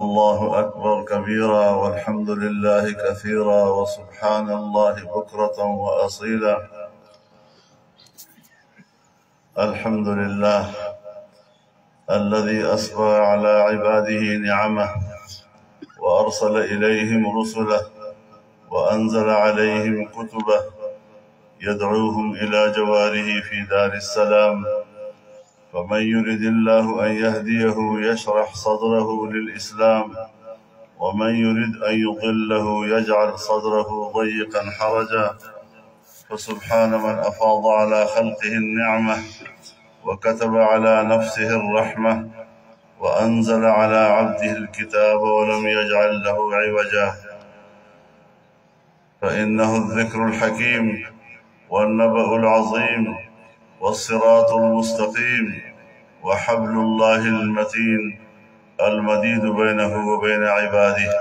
الله أكبر كبيرا والحمد لله كثيرا وسبحان الله بكرة وأصيلا. الحمد لله الذي أسبغ على عباده نعمه وأرسل إليهم رسله وأنزل عليهم كتبه يدعوهم إلى جواره في دار السلام. فمن يرد الله أن يهديه يشرح صدره للإسلام، ومن يرد أن يضله يجعل صدره ضيقا حرجا. فسبحان من أفاض على خلقه النعمة وكتب على نفسه الرحمة وأنزل على عبده الكتاب ولم يجعل له عوجا. فإنه الذكر الحكيم والنبأ العظيم والصراط المستقيم وحبل الله المتين المديد بينه وبين عباده،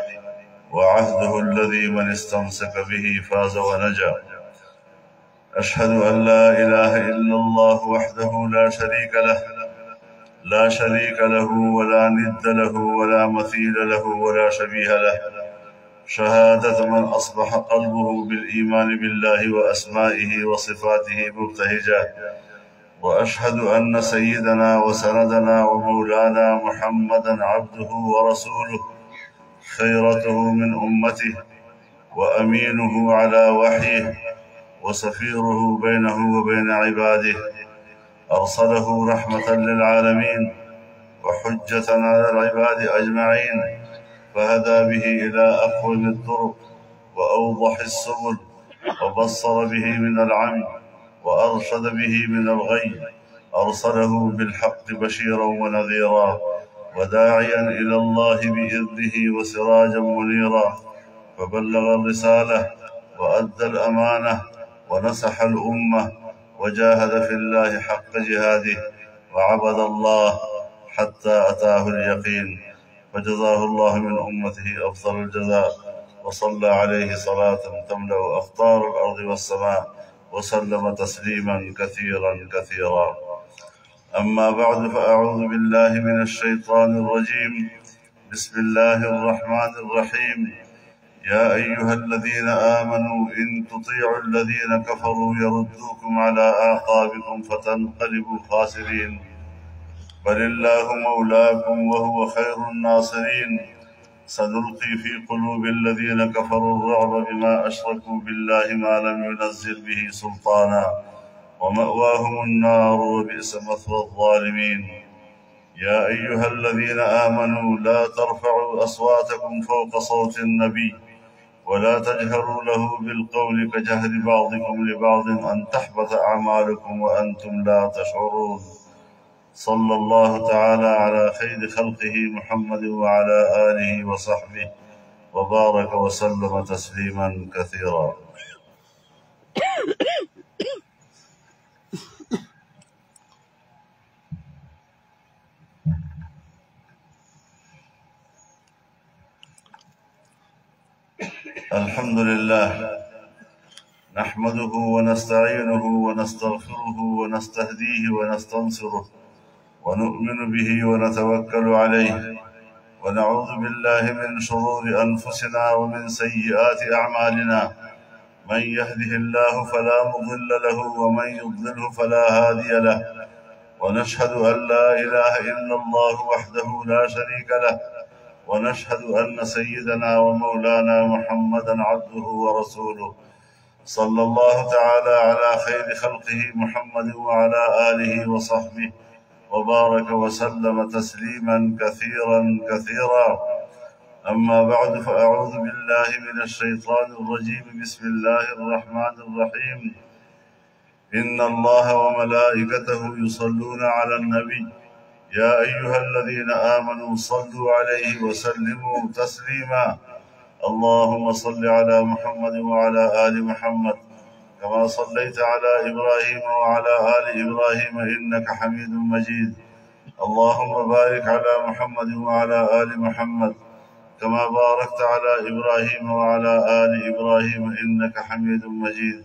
وعهده الذي من استمسك به فاز ونجا. أشهد أن لا إله إلا الله وحده لا شريك له ولا ند له ولا مثيل له ولا شبيه له، شهادة من أصبح قلبه بالإيمان بالله وأسمائه وصفاته مبتهجا. وأشهد أن سيدنا وسندنا ومولانا محمدا عبده ورسوله، خيرته من أمته وأمينه على وحيه وسفيره بينه وبين عباده، أرسله رحمة للعالمين وحجة على العباد أجمعين، فهدى به إلى أقوم الطرق وأوضح السبل، وبصر به من العمي وأرشد به من الغي. أرسله بالحق بشيرا ونذيرا وداعيا إلى الله بإذنه وسراجا منيرا، فبلغ الرسالة وأدى الأمانة ونصح الأمة وجاهد في الله حق جهاده وعبد الله حتى أتاه اليقين، فجزاه الله من أمته أفضل الجزاء، وصلى عليه صلاة تملأ أقطار الأرض والسماء، وسلم تسليما كثيرا كثيرا. أما بعد، فأعوذ بالله من الشيطان الرجيم. بسم الله الرحمن الرحيم. يا أيها الذين آمنوا إن تطيعوا الذين كفروا يردوكم على أعقابكم فتنقلبوا خاسرين، بل الله مولاكم وهو خير الناصرين. سنلقي في قلوب الذين كفروا الرعب بما أشركوا بالله ما لم ينزل به سلطانا، ومأواهم النار وبئس مثوى الظالمين. يا أيها الذين آمنوا لا ترفعوا أصواتكم فوق صوت النبي ولا تجهروا له بالقول كجهر بعضكم لبعض أن تحبط أعمالكم وأنتم لا تشعرون. صلى الله تعالى على خير خلقه محمد وعلى آله وصحبه وبارك وسلم تسليما كثيرا. الحمد لله نحمده ونستعينه ونستغفره ونستهديه ونستنصره، ونؤمن به ونتوكل عليه، ونعوذ بالله من شرور أنفسنا ومن سيئات أعمالنا. من يهده الله فلا مضل له ومن يضلله فلا هادي له، ونشهد أن لا إله إلا الله وحده لا شريك له، ونشهد أن سيدنا ومولانا محمدا عبده ورسوله. صلى الله تعالى على خير خلقه محمد وعلى آله وصحبه وبارك وسلم تسليما كثيرا كثيرا. أما بعد، فأعوذ بالله من الشيطان الرجيم. بسم الله الرحمن الرحيم. إن الله وملائكته يصلون على النبي يا أيها الذين آمنوا صلوا عليه وسلموا تسليما. اللهم صل على محمد وعلى آل محمد كما صليت على إبراهيم وعلى آل إبراهيم إنك حميد مجيد. اللهم بارك على محمد وعلى آل محمد كما باركت على إبراهيم وعلى آل إبراهيم إنك حميد مجيد.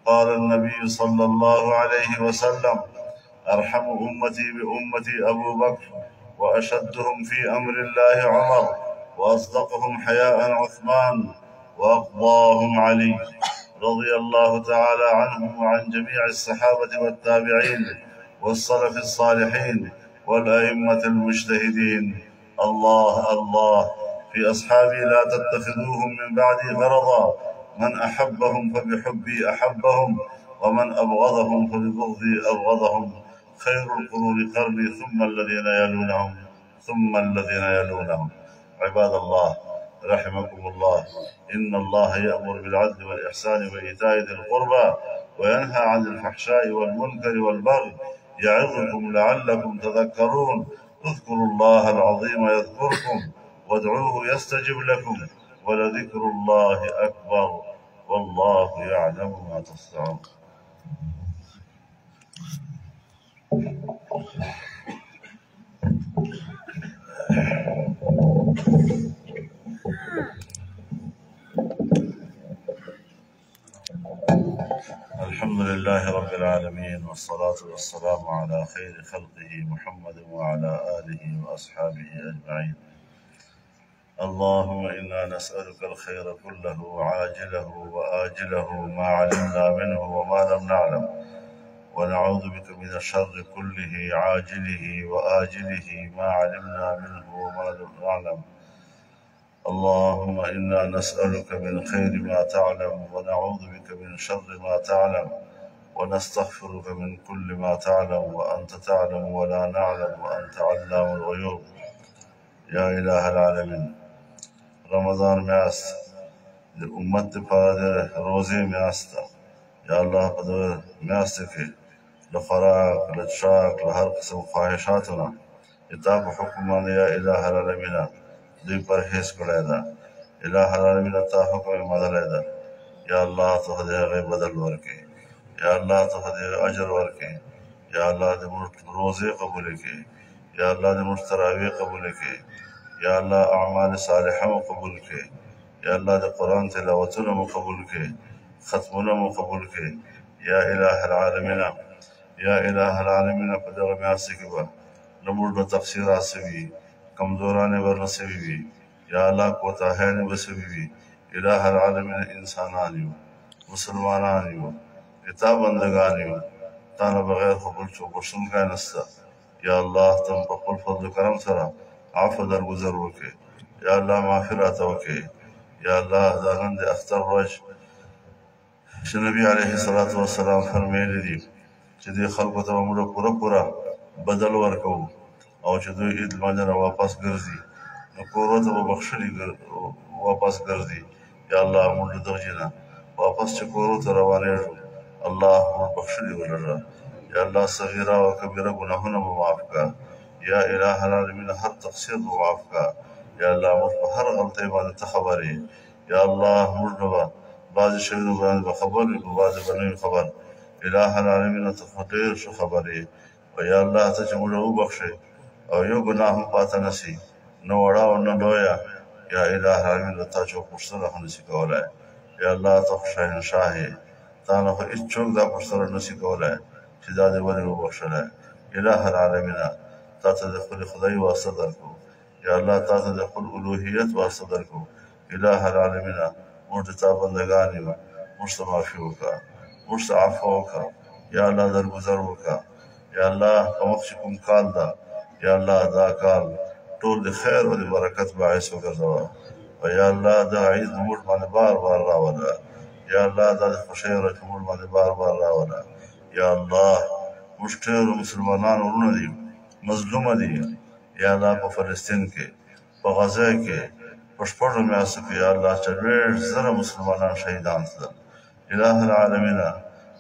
قال النبي صلى الله عليه وسلم: أرحم أمتي بأمتي أبو بكر، وأشدهم في أمر الله عمر، وأصدقهم حياء عثمان، وأقضاهم علي رضي الله تعالى عنهم وعن جميع الصحابة والتابعين والسلف الصالحين والأئمة المجتهدين. الله الله في أصحابي لا تتخذوهم من بعدي غرضا، من أحبهم فبحبي أحبهم، ومن أبغضهم فببغضي أبغضهم. خير القرون قرني ثم الذين يلونهم ثم الذين يلونهم. عباد الله رحمكم الله، إن الله يأمر بالعدل والإحسان وإيتاء ذي القربى وينهى عن الفحشاء والمنكر والبغي يعظكم لعلكم تذكرون. اذكروا الله العظيم يذكركم وادعوه يستجب لكم، ولذكر الله أكبر والله يعلم ما تصنعون. الحمد لله رب العالمين، والصلاة والسلام على خير خلقه محمد وعلى آله وأصحابه أجمعين. اللهم إنا نسألك الخير كله عاجله وآجله ما علمنا منه وما لم نعلم، ونعوذ بك من الشر كله عاجله وآجله ما علمنا منه وما لم نعلم. اللهم إنا نسألك من خير ما تعلم ونعوذ بك من شر ما تعلم، ونستغفرك من كل ما تعلم وأنت تعلم ولا نعلم وأنت علام الغيوب. يا إله العالمين، رمضان میاست د امت لپاره د روزې میاشت ده. یا الله په دغه میاشت کې له خوراک، له څښاک، له هر قسم خواهشاتو نه تا په حکم باندې یا اله العالمین دوی پرهیز کړی ده. اله العالمین تا حکم یې منلی ده. یا الله ته د هغې بدل ورکړي، یا الله ته د هغې اجر ورکړي، یا الله د موږ روزې قبولې کړي، یا الله د موږ تراویح قبولې کړي، یا الله اعمال صالحه مو قبول کړي، یا الله د قرآن تلاوتونه مو قبول کړي، ختمونه مو قبول کړي. یا اله العالمین، یا اله العالمین په دغه میاشت کې به له موږ نه تقصیرات سوي، کمزورانې به نه سوي وي، یا الله کوتاهیانې به سوي وي. اله العالمین انسانان یو، مسلمانان یو، تا بندگان یو، تا نه بغیر خو بل څوک بښونکی نشته. یا الله ته په خپل فضل کرم سره عفو درگذر وکړي، یا الله معافي راته وکړي. یا الله دا نن د اختر ورځ چې نبي علیه الصلاة والسلام فرمیلي دي چې دې خلکو ته به موږ پوره بدل ورکوو، او چې دوی عید لمانځه نه واپس ګرځي نو کورو ته به بخښلي واپس ګرځي. یا الله موږ له دغې نه واپس چې کورو ته روانېږو، الله موږ بخښلي ولره. یا الله صغیره او کبیره ګناهونه به معاف کړه. یا اله العالمین هر تقصیر به معاف کړه. یا الله موږ په هر غلطۍ باندې ته خبر یې. یا الله موږ نه به بعضې شیونو باندې به خبر وي، په بعضې به نه وي خبر. اله العالمین ته خو ډېر ښه خبر یې. او یا الله ته چې موږ وبخښې او یو ګناه هم پاته نه سي، نه وړه او نه لویه. یا اله العالمین له تا څوک پوښتنه هم نسي کولی. یا الله ته خو شهنشاه یې، تا نه خو هېڅوک دا پوښتنه نسي کولی چې دا دې ولې وبخښلی. اله العالمین تا ته د خپل خدای واسطه درکړو. یا الله تا ته د خپل الوهیت واسطه درکړو. اله العالمین موږ د تا بندګان یو، موږ ته معافي وکړه، موږ ته عفو وکړه. یا الله درګذر وکړه. یا الله په مخ چې کوم کال ده، یا الله دا کال ټول د خیر او د برکت باعث وګرځوه. او یا الله دغه عید موږ باندې بار راوله. یا الله دا د خوښۍ ورځ موږ باندې بار راوله. یا الله موږ ټول مسلمانان ورونه دي مظلومه دي. یا الله په فلسطین کې، په غزه کې، په شپږو میاشتو کې یا الله 40,000 مسلمانان شهیدان شول. اله العالمین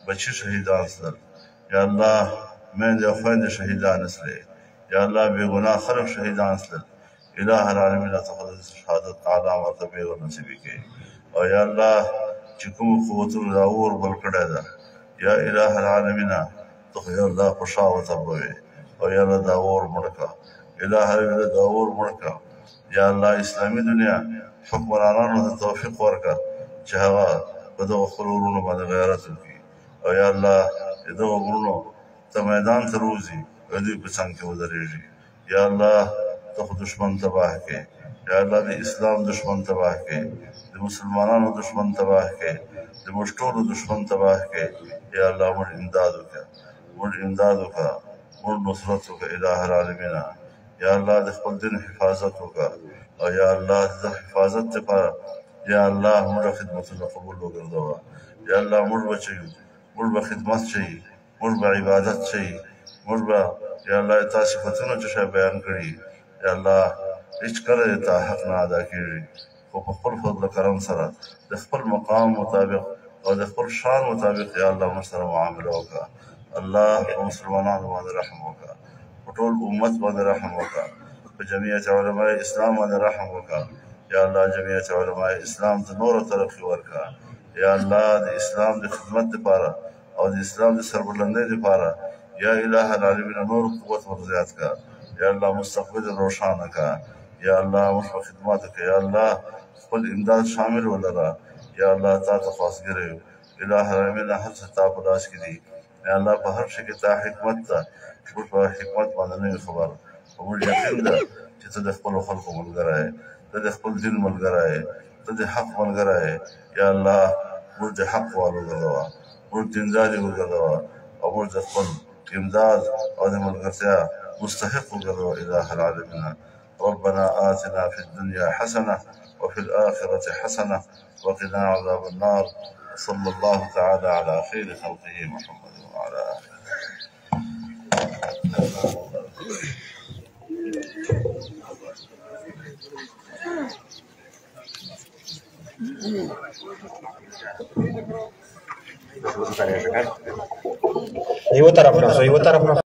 بچي شهیدان شول. یا الله میندې او خویندې شهیدان شولې. یا الله بې ګناه خلک شهیدان شول. اله العالمین ته خو د شهادت اعلی مرتبې ورنصیبې کړي. او یا الله چې کوم قوتونو دا اور بل کړی ده، یا اله العالمین ته خو یا الله په شا وتبوې. او یا الله دا اور مړ کړه. اله العالمین دا اور مړ کړه. یا الله اسلامي دنیا حکمرانانو ته توفیق ورکړه چې هغه په دغه خپلو وروڼو باندې غیرت وکړي. او یا الله د دغه وروڼو ته میدان ته روزي او دوی په څنګ کې ودرېږي. یا الله ته خو دشمن تباه کړې، یا الله د اسلام دشمن تباه کړې، د مسلمانانو دشمن تباه کړې، د موږ ټولو دشمن تباه کړې. یا الله موږ امداد وکړه، موږ امداد وکړه، موږ نصرت وکړه الٰه العالمین. یا الله د خپل دین حفاظت وکړه، او یا الله د حفاظت لپاره یا الله موږ خدمتونه قبول وګرځوه. یا الله موږ بچو، موږ به خدمت شي، موږ به عبادت شي، موږ به یا الله تا صفتونه چې شای بیان کړي یا الله هیڅ کله تا حق نه ادا کېږي، خو په خپل فضل و کرم سره د خپل مقام مطابق او د خپل شان مطابق یا الله موږ سره معامله وکړه. الله په مسلمانانو باندې رحم وکړه، په ټول امت باندې رحم وکړه، په جمعیت علماء اسلام باندې رحم وکړه. یا الله جمعیت علماء اسلام ته نوره ترقي ورکړه. یا الله د اسلام د خدمت لپاره او د اسلام د سربلندۍ لپاره یا الٰه العالمین نور قوت ور زیات کړه. یا الله مستقبل روښانه کړه. یا الله موږ په خدمت کې یا الله خپل امداد شامل ولره. یا الله تا ته خواستګر یو، الٰه العالمین هر څه تا په لاس کې دي. یا الله په هر شي کې تا حکمت ته، موږ په حکمت باندې نه یو خبر، خو موږ یقین ده چې ته د خپلو خلکو ملګری یې، ته د خپل دین ملګری یې، ته د حق ملګری یې. یا الله موږ د حق والو وګرځوه، موږ دینداري وګرځوه، او موږ د خپل امداد او د ملګرتیا مستحق وګرځوه الٰه العالمین. ربنا آتنا في الدنيا حسنة وفي الآخرة حسنة وقنا عذاب النار. صلى الله تعالى على خير خلقه محمد وعلى آله. یو طرف نه